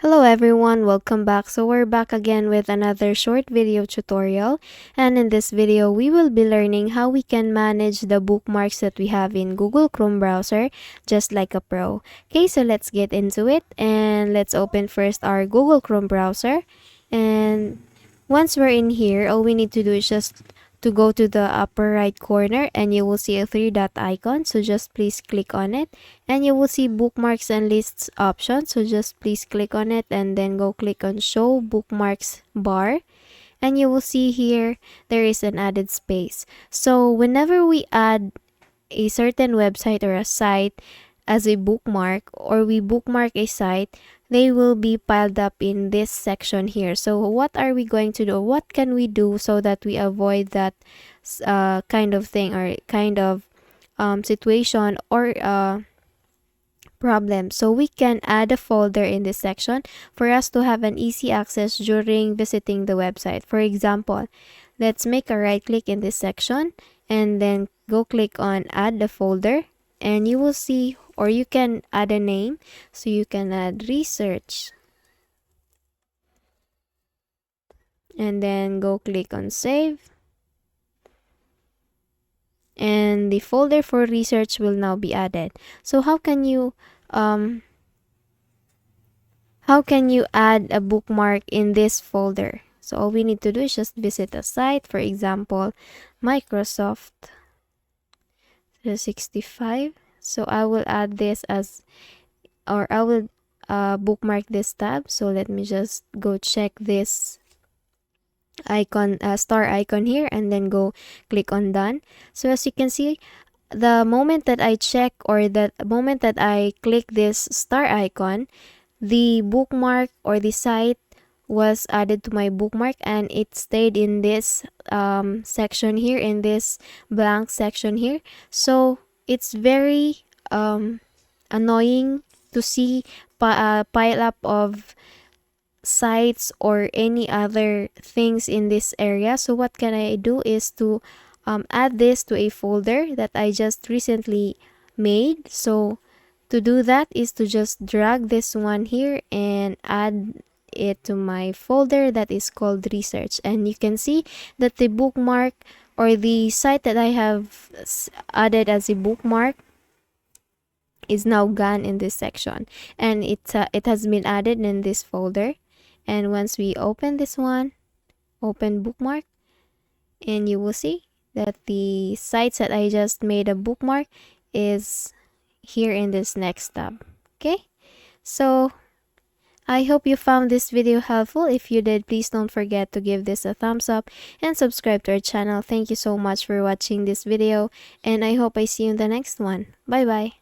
Hello everyone, welcome back. So we're back again with another short video tutorial, and in this video we will be learning how we can manage the bookmarks that we have in Google Chrome browser just like a pro. Okay, so let's get into it, and let's open first our Google Chrome browser. And once we're in here, all we need to do is just to go to the upper right corner, and you will see a three dot icon, so just please click on it, and you will see bookmarks and lists option, so just please click on it and then go click on show bookmarks bar, and you will see here there is an added space. So whenever we add a certain website or a site as a bookmark, or we bookmark a site, they will be piled up in this section here. So what are we going to do? What can we do so that we avoid that kind of thing, or kind of situation, or problem? So we can add a folder in this section for us to have an easy access during visiting the website. For example, let's make a right click in this section and then go click on add the folder, and you will see, or you can add a name, so you can add research, and then go click on save, and the folder for research will now be added. So how can you add a bookmark in this folder? So all we need to do is just visit a site, for example Microsoft 365. So I will add this as, or I will bookmark this tab. So let me just go check this icon, star icon here, and then go click on done. So as you can see, the moment that I check, or the moment that I click this star icon, the bookmark or the site was added to my bookmark, and it stayed in this section here, in this blank section here. So it's very annoying to see pile up of sites or any other things in this area. So what can I do is to add this to a folder that I just recently made. So to do that is to just drag this one here and add it to my folder that is called research, and you can see that the bookmark, or the site that I have added as a bookmark, is now gone in this section, and it has been added in this folder. And once we open this one, open bookmark, and you will see that the sites that I just made a bookmark is here in this next tab. Okay, so I hope you found this video helpful. If you did, please don't forget to give this a thumbs up and subscribe to our channel. Thank you so much for watching this video, and I hope I see you in the next one. Bye bye.